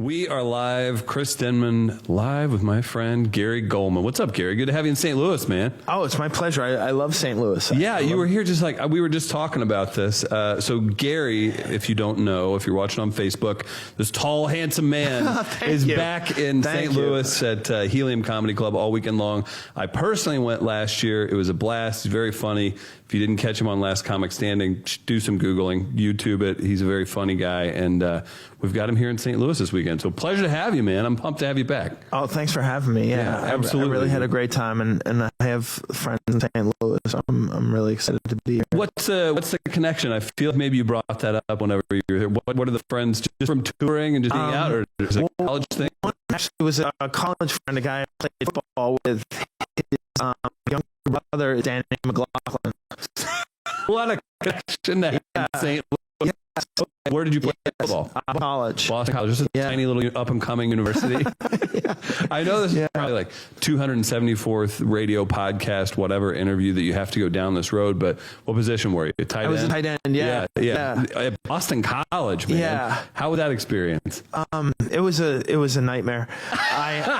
We are live, Chris Denman, live with my friend Gary Gulman. What's up, Gary? Good to have you in St. Louis, man. Oh, it's my pleasure. I love St. Louis. Yeah, you were here just like, we were just talking about this. So Gary, if you don't know, if you're watching on Facebook, this tall, handsome man is back in St. Louis at Helium Comedy Club all weekend long. I personally went last year. It was a blast. He's very funny. If you didn't catch him on Last Comic Standing, do some Googling, YouTube it. He's a very funny guy, and we've got him here in St. Louis this weekend. So pleasure to have you, man. I'm pumped to have you back. Oh, thanks for having me. Yeah, absolutely. I really had a great time, and I have friends in St. Louis. So I'm really excited to be here. What's the connection? I feel like maybe you brought that up whenever you were here. What are the friends just from touring and just hanging out, or is it a college thing? Actually, it was a college friend, a guy I played football with. His younger brother, Danny McLaughlin. A lot of connection to St. Louis. Yeah. Where did you play football? College. Boston College. Just a tiny little up-and-coming university. I know this is probably like 274th radio podcast, whatever interview that you have to go down this road, but what position were you? Tight end? I was a tight end, yeah. At Boston College, man. Yeah. How was that experience? It was a nightmare. I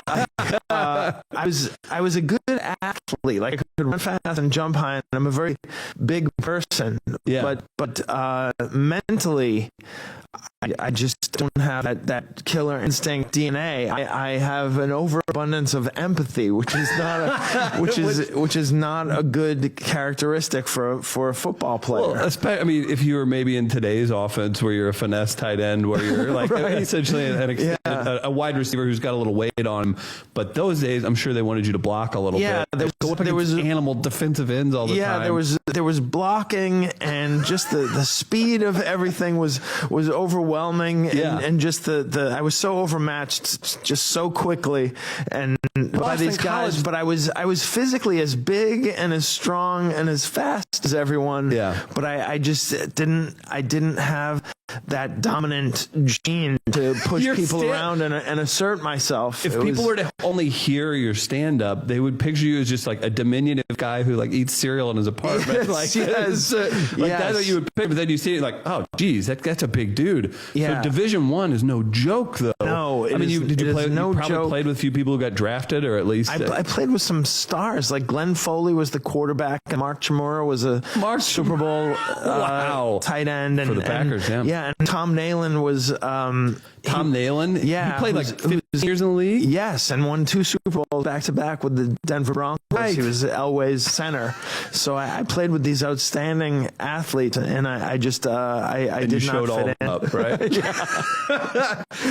was a good athlete. Like, I could run fast and jump high, and I'm a very big person. Yeah. But mentally, I just don't have that killer instinct DNA. I have an overabundance of empathy, which is not a good characteristic for a football player. Well, I mean, if you were maybe in today's offense where you're a finesse tight end, where you're like essentially a wide receiver who's got a little weight on him, but those days I'm sure they wanted you to block a little bit. There was animal defensive ends all the time. Yeah, there was blocking, and just the speed of everything was overwhelming, and just I was so overmatched just so quickly and by these guys. But I was physically as big and as strong and as fast as everyone. Yeah. But I just didn't have that dominant gene to push people around and assert myself. If people were to only hear your stand-up, they would picture you as just like a diminutive guy who like eats cereal in his apartment. That's what you would pick. But then you see it like, oh, geez, that's a big dude. Yeah. So Division I is no joke, though. No, did you play? You probably played with a few people who got drafted, or at least I played with some stars. Like Glenn Foley was the quarterback, and Mark Chmura was a Super Bowl tight end, and for the Packers. And Tom Nalen was Tom Nalen. Yeah, he played like 15 years in the league. Yes, and won 2 Super Bowls back to back with the Denver Broncos. Right. He was Elway's center. So I played with these outstanding athletes, and I did not fit in. Up, right?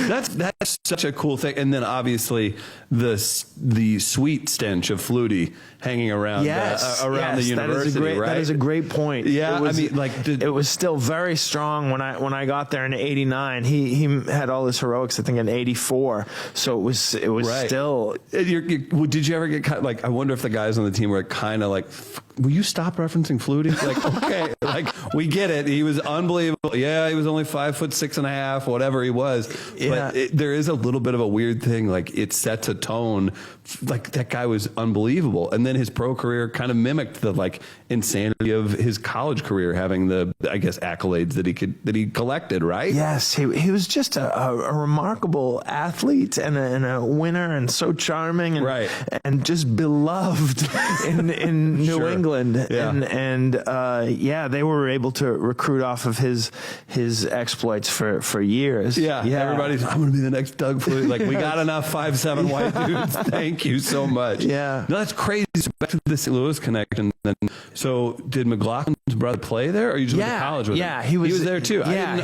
That's such a cool thing. And then obviously the sweet stench of Flutie hanging around the university. That is a great point. Yeah, it was still very strong when I got there in '89. He had all his heroics, I think, in '84. So it was still. Did you ever get like? I wonder if the guys on the team were kind of like, will you stop referencing Flutie? Like, okay, like we get it. He was unbelievable. Yeah, he was only 5'6.5", whatever he was. Yeah. But there is a little bit of a weird thing. Like, it sets a tone. Like, that guy was unbelievable, and then his pro career kind of mimicked the like insanity of his college career, having the accolades that he collected. Right? Yes, he was just a remarkable athlete and a winner, and so charming, and just beloved in New England. Yeah. They were able to recruit off of his exploits for years. Yeah. Everybody's, I'm going to be the next Doug Flutie. Like, we got enough 5'7" white dudes. Thank you so much. Yeah. No, that's crazy. So back to the St. Louis connection. So did McLaughlin's brother play there, or you just went to college with him? Yeah, he was there too. Yeah,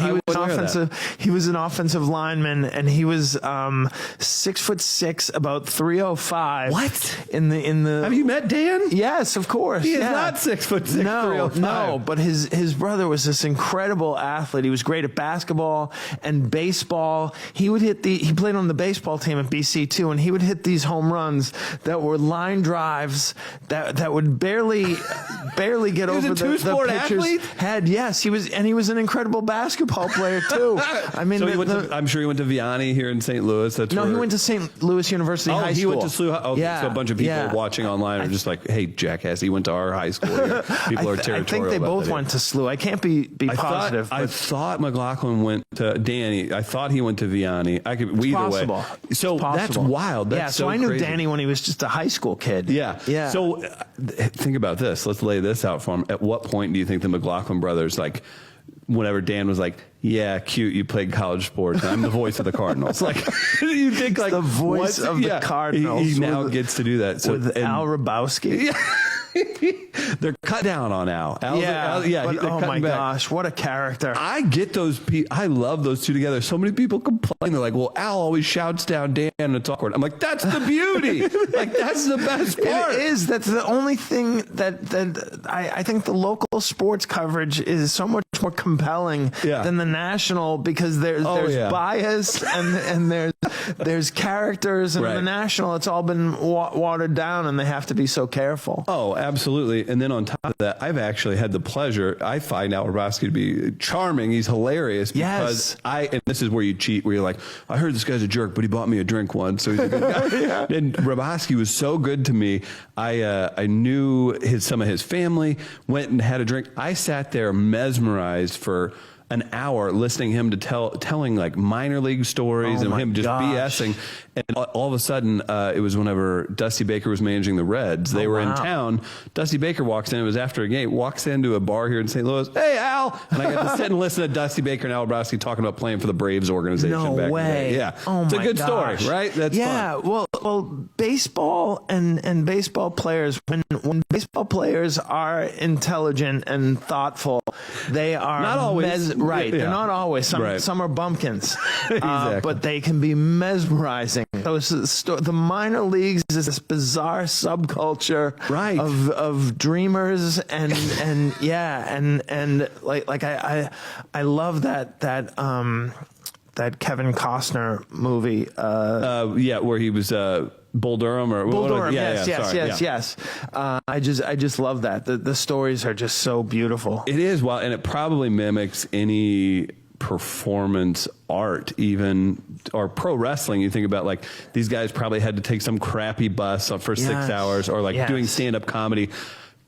he was an offensive lineman, and he was 6'6", about 305. What? In the Have you met Dan? Yes, of course. He is not 6'6", 305. No, but his brother was this incredible athlete. He was great at basketball and baseball. He played on the baseball team at BC too, and he would hit these home runs that were line drives that would barely barely get over the two-sport pitcher's athlete? head. Yes, he was an incredible basketball player too. I mean, so I'm sure he went to Vianney here in St. Louis. He went to St. Louis University High School. He went to SLU. Okay, yeah, so a bunch of people watching online are just like, "Hey, jackass, he went to our high school." Here. People are territorial. I think they both went to SLU. I can't be positive. I thought McLaughlin went to Danny. I thought he went to Vianney. I could either possible. way. So that's wild. That's so I knew crazy. Danny when he was just a high school kid. Yeah. So think about this. Let's lay this out for him. At what point do you think the McLaughlin brothers, like, whenever Dan was like, "Yeah, cute, you played college sports. I'm the voice of the Cardinals." Like, you think like the voice of the Cardinals. He now gets to do that. So, with Al Hrabowski. Yeah. They're cut down on Al. But, oh my gosh, what a character! I get those people. I love those two together. So many people complain. They're like, "Well, Al always shouts down Dan, and it's awkward." I'm like, "That's the beauty. Like, that's the best part." It is. That's the only thing that I think the local sports coverage is so much more compelling than the national, because there's bias and there's characters, and in the national it's all been watered down, and they have to be so careful. Oh, absolutely. And then on top of that, I've actually had the pleasure. I find Al Hrabowski to be charming. He's hilarious because and this is where you cheat, where you're like, "I heard this guy's a jerk, but he bought me a drink once, so he's a good guy." And Hrabowski was so good to me. I knew some of his family, went and had a drink. I sat there mesmerized for an hour listening to him telling like minor league stories and him just BSing. And all of a sudden, it was whenever Dusty Baker was managing the Reds. They were in town. Dusty Baker walks in. It was after a game. Walks into a bar here in St. Louis. "Hey, Al!" And I got to sit and listen to Dusty Baker and Al Hrabowski talking about playing for the Braves organization. No back way. In the day. Yeah. Oh it's my a good gosh. story, right? That's fun. Well, baseball and baseball players, when baseball players are intelligent and thoughtful, they are not always They're not always. Some are bumpkins, exactly. but they can be mesmerizing. The minor leagues is this bizarre subculture of dreamers and I love that Kevin Costner movie. Where he was Bull Durham or Bull Durham. Yes. I just love that. The stories are just so beautiful. It is wild, and it probably mimics any performance art, even, or pro wrestling. You think about, like, these guys probably had to take some crappy bus for 6 hours, or like doing stand-up comedy.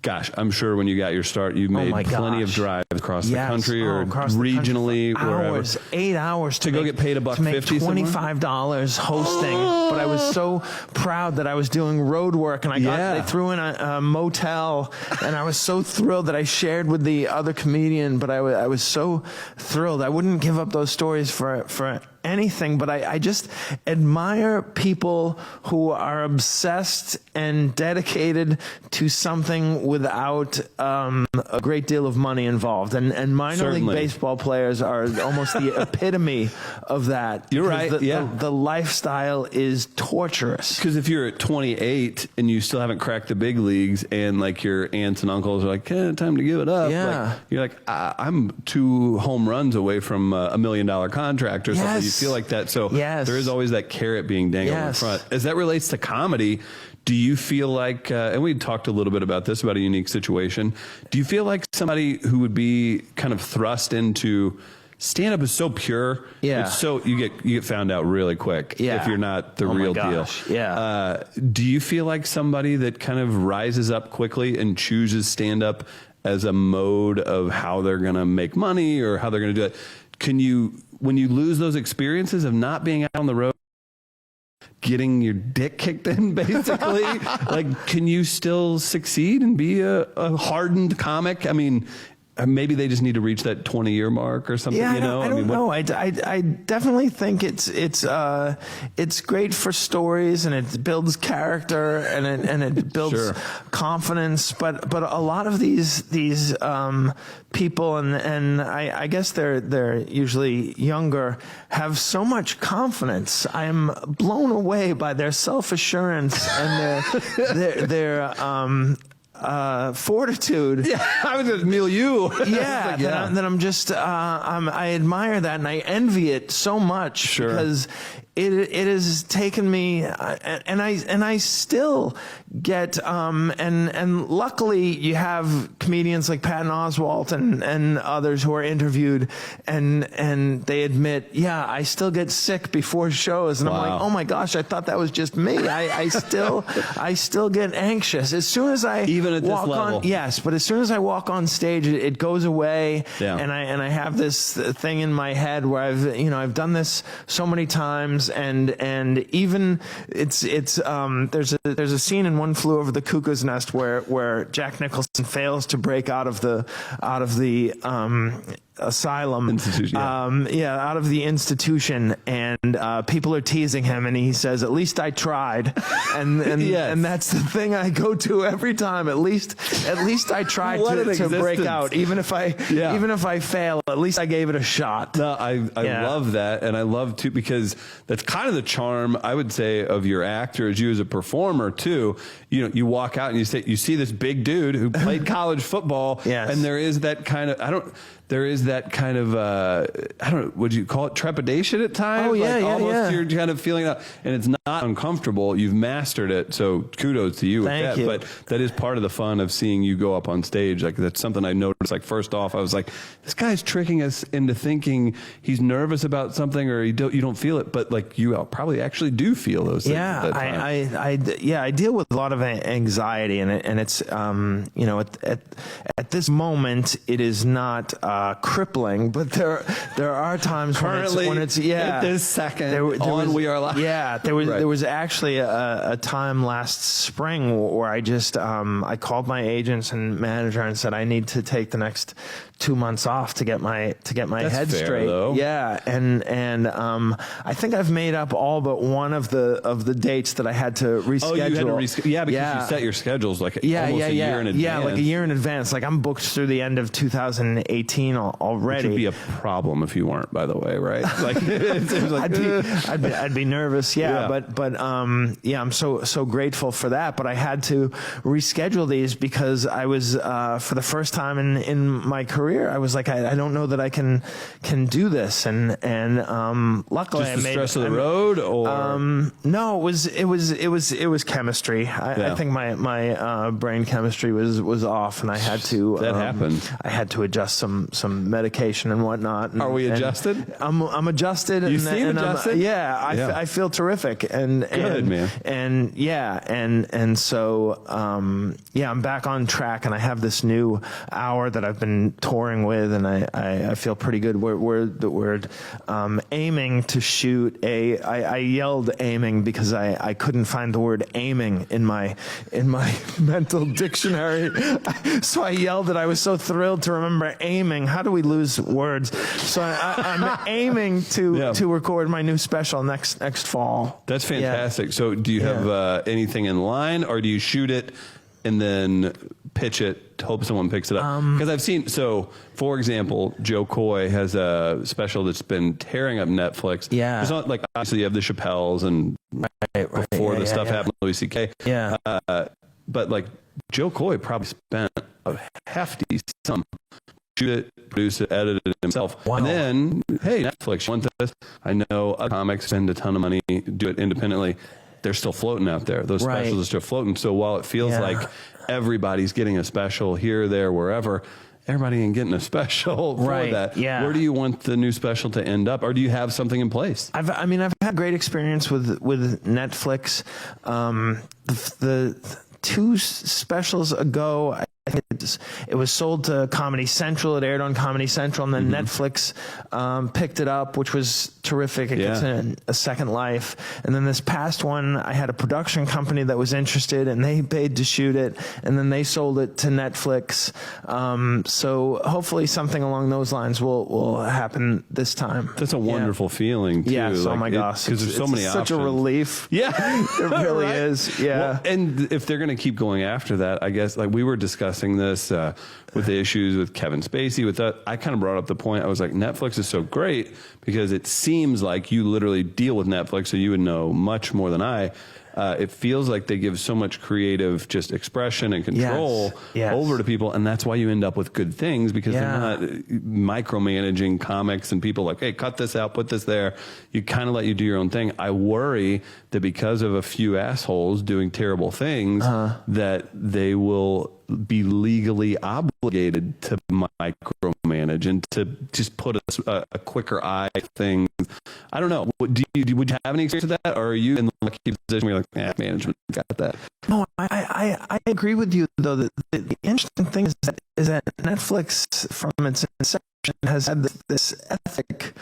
Gosh, I'm sure when you got your start, you made plenty of drives across the country or regionally, wherever. 8 hours to go get paid $1.50, $25 hosting. But I was so proud that I was doing road work, and they threw in a motel, and I was so thrilled that I shared with the other comedian. But I was so thrilled. I wouldn't give up those stories for anything, but I just admire people who are obsessed and dedicated to something without a great deal of money involved. And minor league baseball players are almost the epitome of that. You're right. The lifestyle is torturous. Because if you're at 28 and you still haven't cracked the big leagues, and like your aunts and uncles are like, time to give it up. Yeah. Like, you're like, I'm 2 home runs away from $1 million contract or something. You feel like that. So there is always that carrot being dangled in front. As that relates to comedy, do you feel like, and we talked a little bit about this, about a unique situation, do you feel like somebody who would be kind of thrust into stand-up is so pure, it's so you get found out really quick if you're not the real deal. Do you feel like somebody that kind of rises up quickly and chooses stand-up as a mode of how they're going to make money or how they're going to do it, when you lose those experiences of not being out on the road, getting your dick kicked in, basically, like, can you still succeed and be a hardened comic? I mean, maybe they just need to reach that 20-year mark or something. I don't know. I definitely think it's great for stories, and it builds character, and it builds confidence. But a lot of these people, and I guess they're usually younger, have so much confidence. I am blown away by their self-assurance and their fortitude. Yeah, I was just milieu. Yeah, then I'm just I admire that and I envy it so much because it has taken me and I still get and luckily you have comedians like Patton Oswalt and others who are interviewed and they admit, I still get sick before shows, and I'm like, oh my gosh, I thought that was just me. I still get anxious as soon as I even at walk this level. on. Yes, but as soon as I walk on stage, it goes away, and I have this thing in my head where I've done this so many times, and even there's a scene in One Flew Over the Cuckoo's Nest where Jack Nicholson fails to break out of the asylum institution, out of the institution, and people are teasing him, and he says, "At least I tried," and and that's the thing I go to every time. At least I tried to break out, even if I fail. At least I gave it a shot. No, I love that, and I love too because that's kind of the charm, I would say, of your actor as you as a performer too. You walk out and you see this big dude who played college football, and there is that kind of I don't know, would you call it trepidation at times? Oh, yeah, almost you're kind of feeling that, and it's not uncomfortable. You've mastered it, so kudos to you with that. You. But that is part of the fun of seeing you go up on stage. Like, that's something I noticed. Like, first off, I was like, this guy's tricking us into thinking he's nervous about something, or you don't feel it, but like you probably actually do feel those things. Yeah, I deal with a lot of anxiety, and it's at this moment it is not crippling, but there are times currently when it's at this second we are live. Yeah, there was actually a time last spring where I just I called my agents and manager and said I need to take the next 2 months off to get my head fair, straight. Though. Yeah, and I think I've made up all but one of the dates that I had to reschedule. Oh, you had to reschedule. Yeah, because you set your schedules like almost a year in advance. Yeah, like a year in advance. Like I'm booked through the end of 2018 already. Which would be a problem if you weren't, by the way, right? Like, I'd be nervous. But I'm so grateful for that. But I had to reschedule these because I was for the first time in my career, I was like, I don't know that I can do this, and luckily just the stress of the road, or no, it was chemistry. I think my brain chemistry was off, and I had to that happened. I had to adjust some medication and whatnot. Are we adjusted? I'm adjusted. You seem adjusted. I feel terrific, and good, man. And so I'm back on track, and I have this new hour that I've been touring with, and I feel pretty good. We're aiming to shoot I yelled aiming because I couldn't find the word aiming in my mental dictionary, so I yelled it. I was so thrilled to remember aiming. How do we lose words? So I'm aiming to record my new special next fall. That's fantastic. So do you have anything in line, or do you shoot it and then pitch it to hope someone picks it up? Because I've seen, for example, Joe Coy has a special that's been tearing up Netflix. Yeah. It's not like, obviously you have the Chappelles and before the stuff happened, Louis C.K. Yeah. But like Joe Coy probably spent a hefty sum. Shoot it, produce it, edit it himself. Wow. And then, hey, Netflix, you want this? I know other comics spend a ton of money, do it independently. They're still floating out there. Those specials are still floating. So while it feels like everybody's getting a special here, there, wherever, everybody ain't getting a special for that. Yeah. Where do you want the new special to end up? Or do you have something in place? I've had great experience with Netflix. The two specials ago, I think it was sold to Comedy Central. It aired on Comedy Central, and then Netflix picked it up, which was terrific. It gets a second life. And then this past one, I had a production company that was interested, and they paid to shoot it, and then they sold it to Netflix. So hopefully something along those lines will happen this time. That's a wonderful feeling, too. Yes, oh my gosh. Because there's so many options. Such a relief. Yeah. It really is. Yeah. Well, and if they're going to keep going after that, I guess, like we were discussing this with the issues with Kevin Spacey. With that, I kind of brought up the point. I was like, Netflix is so great because it seems like you literally deal with Netflix, so you would know much more than I. It feels like they give so much creative just expression and control over to people, and that's why you end up with good things, because they're not micromanaging comics and people like, hey, cut this out, put this there. You kind of let you do your own thing. I worry that because of a few assholes doing terrible things, that they will be legally obligated to micromanage and to just put a quicker eye thing. I don't know. Would you have any experience with that, or are you in the lucky position where you're like, management got that? No, I agree with you, though. The interesting thing is that Netflix, from its inception, has had this ethic,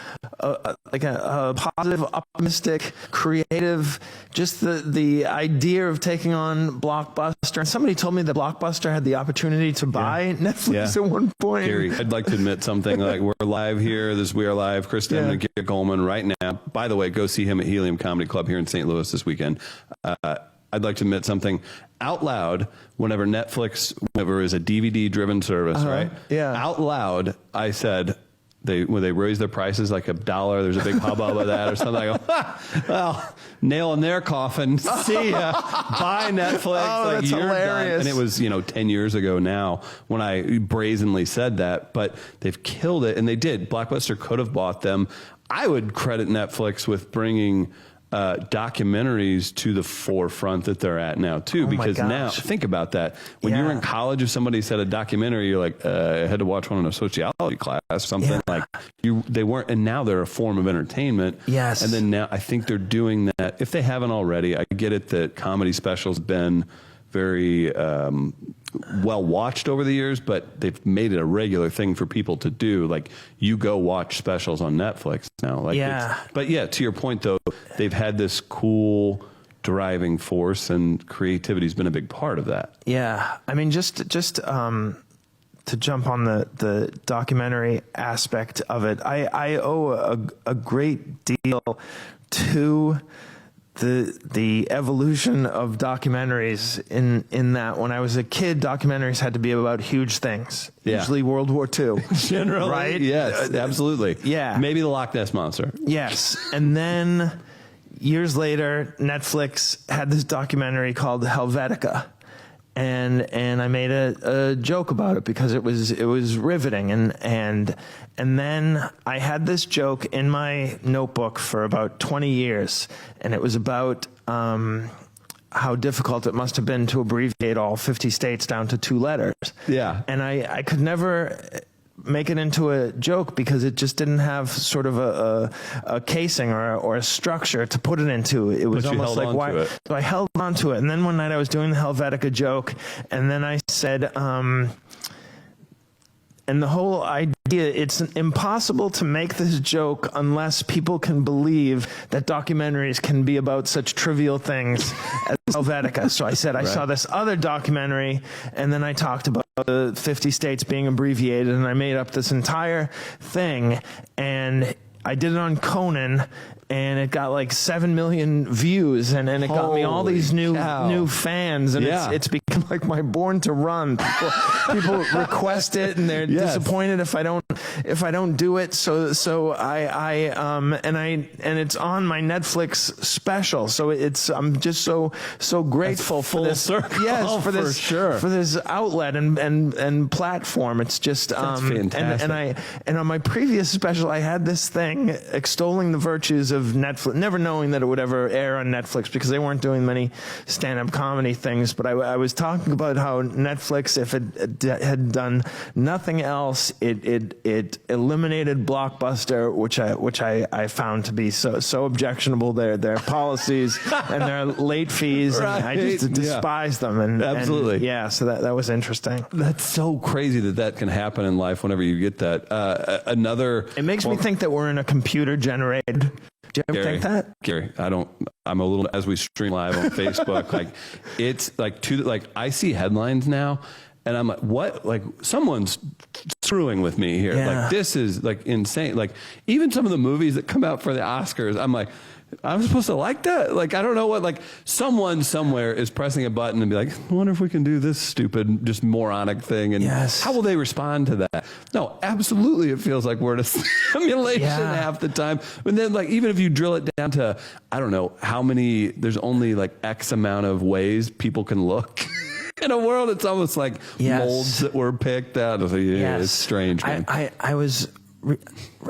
like a positive, optimistic, creative, just the idea of taking on Blockbuster. And somebody told me that Blockbuster had the opportunity to buy Netflix at one point. Gary, I'd like to admit something. Like, we're live here. We are live. Chris Denman and Gary Gulman right now. By the way, go see him at Helium Comedy Club here in St. Louis this weekend. I'd like to admit something out loud. Whenever Netflix is a DVD-driven service, right? Yeah. Out loud, I said, when they raise their prices like $1, there's a big hubbub of that or something. I go, well, nail in their coffin. See ya. Bye, Netflix. Oh, that's hilarious. Done. And it was, 10 years ago now when I brazenly said that, but they've killed it, and they did. Blockbuster could have bought them. I would credit Netflix with bringing documentaries to the forefront that they're at now too, because now think about that. When you were in college, if somebody said a documentary, you're like, I had to watch one in a sociology class, something like they weren't, and now they're a form of entertainment. Yes. And then now I think they're doing that. If they haven't already, I get it that comedy specials been very well watched over the years, but they've made it a regular thing for people to do. Like, you go watch specials on Netflix now. Like, but to your point though, they've had this cool driving force, and creativity's been a big part of that. Yeah, I mean, just to jump on the documentary aspect of it, I owe a great deal to the evolution of documentaries in that when I was a kid, documentaries had to be about huge things, usually World War II. Generally, right? Yes, absolutely. Yeah. Maybe the Loch Ness Monster. Yes. And then years later, Netflix had this documentary called Helvetica. And I made a joke about it because it was riveting, and then I had this joke in my notebook for about 20 years, and it was about how difficult it must have been to abbreviate all 50 states down to 2 letters. Yeah, and I could never make it into a joke because it just didn't have sort of a casing or a structure to put it into. It was almost like, why? So I held on to it. And then one night I was doing the Helvetica joke, and then I said, and the whole idea, it's impossible to make this joke unless people can believe that documentaries can be about such trivial things as Helvetica. So I said, I saw this other documentary, and then I talked about the 50 states being abbreviated, and I made up this entire thing, and I did it on Conan, and it got like 7 million views, and it got me all these new fans, and it's become like my Born to Run. People request it, and they're disappointed if I don't do it. So I and it's on my Netflix special. So I'm just so grateful for this. Circle. Yes, for this outlet and platform. It's just fantastic. And on my previous special, I had this thing extolling the virtues of Netflix, never knowing that it would ever air on Netflix because they weren't doing many stand-up comedy things. But I was talking about how Netflix, if it had done nothing else, it eliminated Blockbuster, which I found to be so objectionable. Their policies and their late fees, and I just despise them. And absolutely, so that was interesting. That's so crazy that can happen in life whenever you get that. It makes me think that we're in a computer generated. Do you ever think that? Gary, I'm a little, as we stream live on Facebook, like, it's like I see headlines now, and I'm like, what? Like, someone's screwing with me here. Like, this is like insane. Like, even some of the movies that come out for the Oscars, I'm like, I'm supposed to like that? Like, I don't know what, like, someone somewhere is pressing a button and be like, I wonder if we can do this stupid, just moronic thing. And how will they respond to that? No, absolutely. It feels like we're in a simulation half the time. And then, like, even if you drill it down to, I don't know how many, there's only like X amount of ways people can look. In a world, it's almost like molds that were picked out. It's strange, man. I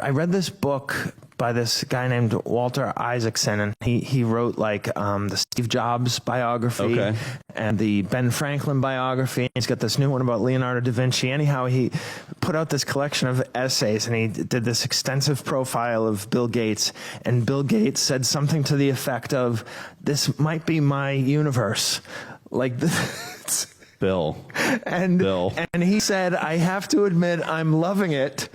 read this book by this guy named Walter Isaacson, and he wrote like the Steve Jobs biography and the Ben Franklin biography. He's got this new one about Leonardo da Vinci. Anyhow, he put out this collection of essays, and he did this extensive profile of Bill Gates. And Bill Gates said something to the effect of, "This might be my universe." Like this. Bill. And he said, I have to admit, I'm loving it.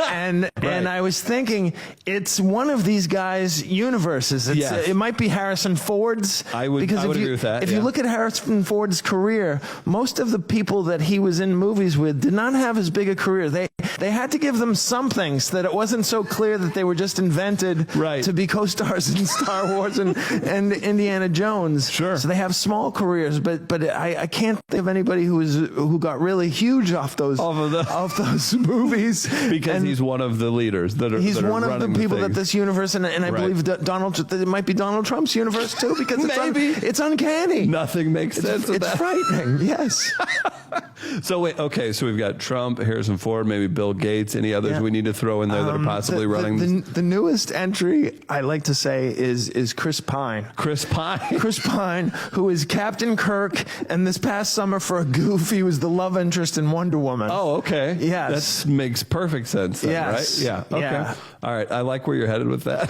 And I was thinking, it's one of these guys' universes. It might be Harrison Ford's. I would agree with that. If you look at Harrison Ford's career, most of the people that he was in movies with did not have as big a career. They had to give them something so that it wasn't so clear that they were just invented to be co-stars in Star Wars and Indiana Jones. Sure. So they have small careers, but I can't think of anybody who got really huge off those movies. Because he's one of the leaders he's one of the people that this universe, and I believe that it might be Donald Trump's universe too, because it's uncanny. Nothing makes sense of that. It's frightening. Yes. So wait, okay, so we've got Trump, Harrison Ford, maybe Bill Gates. Any others we need to throw in there that are possibly running? The newest entry, I like to say, is Chris Pine. Chris Pine, who is Captain Kirk, and this past summer for a goof, he was the love interest in Wonder Woman. Oh, okay. Yes. That makes perfect sense then, yes. Right? Yeah. Okay. Yeah. All right. I like where you're headed with that.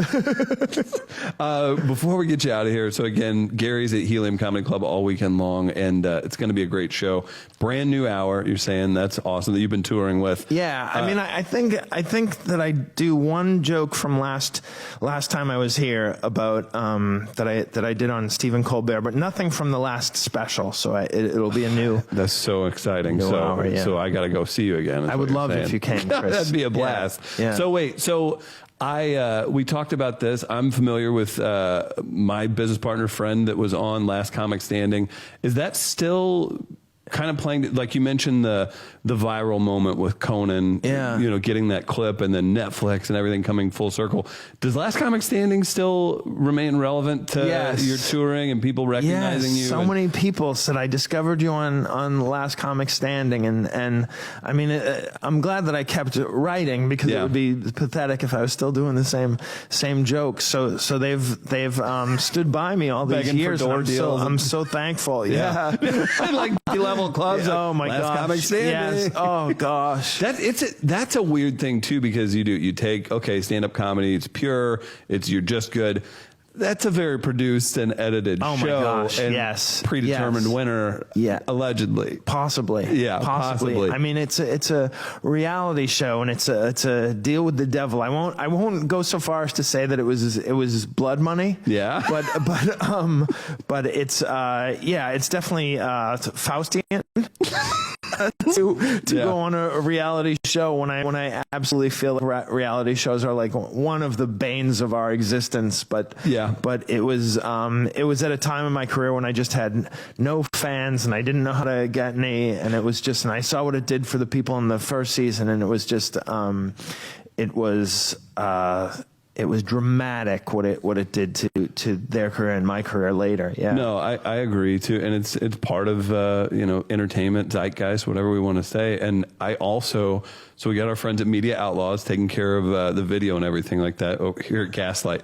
Before we get you out of here, so again, Gary's at Helium Comedy Club all weekend long, and it's going to be a great show. Brand new hour. You're saying that's awesome that you've been touring with. Yeah. I mean, I think that I do one joke from last time I was here about that I did on Stephen Colbert, but nothing from the last special. So it'll be a new. That's so exciting. So I got to go see you again. I would love it if you came, Chris. That'd be a blast. Yeah. So wait, we talked about this. I'm familiar with my business partner friend that was on Last Comic Standing. Is that still kind of playing, like you mentioned the viral moment with Conan, getting that clip, and then Netflix and everything coming full circle. Does Last Comic Standing still remain relevant to your touring and people recognizing you? So many people said, I discovered you on Last Comic Standing, and I mean, I'm glad that I kept writing, because it would be pathetic if I was still doing the same jokes. So they've stood by me all these begging years. For door deals. I'm so thankful. Yeah. Like level clubs. Oh my gosh. Comic Standing. Yes. Oh gosh. That's a weird thing too, because you take stand-up comedy, it's pure, you're just good. That's a very produced and edited show. Oh my gosh, and yes. predetermined winner, allegedly. Possibly. Yeah, possibly. I mean, it's a reality show, and it's a deal with the devil. I won't go so far as to say that it was blood money. Yeah. But it's it's definitely Faustian. to go on a reality show when I absolutely feel like reality shows are like one of the banes of our existence, but it was at a time in my career when I just had no fans and I didn't know how to get any, and it was just, and I saw what it did for the people in the first season, and it was just it was dramatic what it did to their career and my career later. Yeah. No, I agree too, and it's part of entertainment zeitgeist, whatever we want to say. And I also, so we got our friends at Media Outlaws taking care of the video and everything like that over here at Gaslight.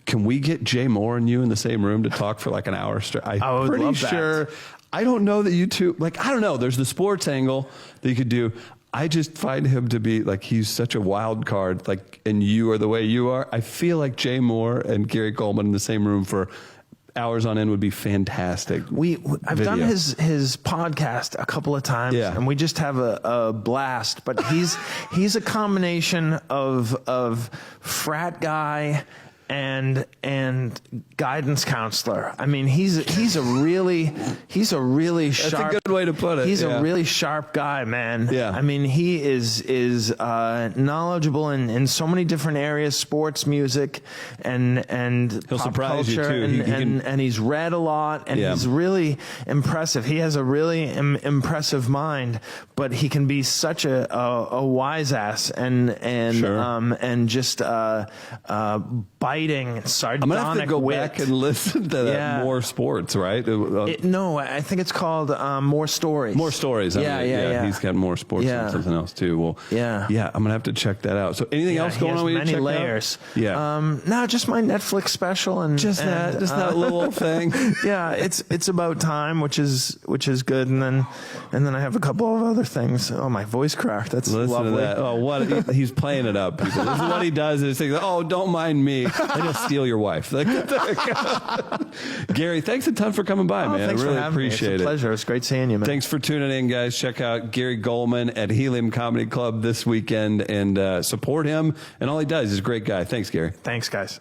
Can we get Jay Mohr and you in the same room to talk for like an hour straight? I'm pretty sure. I don't know that you two, I don't know. There's the sports angle that you could do. I just find him to be he's such a wild card, and you are the way you are. I feel like Jay Mohr and Gary Gulman in the same room for hours on end would be fantastic. I've done his podcast a couple of times, and we just have a blast. But he's a combination of frat guy and guidance counselor. I mean, he's a really sharp. That's a good way to put it. He's a really sharp guy, man. Yeah. I mean, he is knowledgeable in so many different areas: sports, music, and He'll pop surprise you, culture, too. and he's read a lot, and he's really impressive. He has a really impressive mind, but he can be such a wise ass and just biting, sardonic. I'm gonna have to go wit. back and listen to that More Sports, right? No, I think it's called More Stories. More Stories. Yeah. He's got More Sports and something else too. Well, I'm gonna have to check that out. So anything else going on? Many layers. Out? Yeah. No, just my Netflix special and that little thing. Yeah, it's about time, which is good, and then I have a couple of other things. Oh, my voice cracked. That's lovely. To that. Oh, what he's playing it up. People. This is what he does. Is he, oh, don't mind me. And he'll steal your wife. Gary, thanks a ton for coming by, man. Thanks I really for having appreciate me. It's a pleasure. It's great seeing you, man. Thanks for tuning in, guys. Check out Gary Gulman at Helium Comedy Club this weekend and support him and all he does. He's a great guy. Thanks, Gary. Thanks, guys.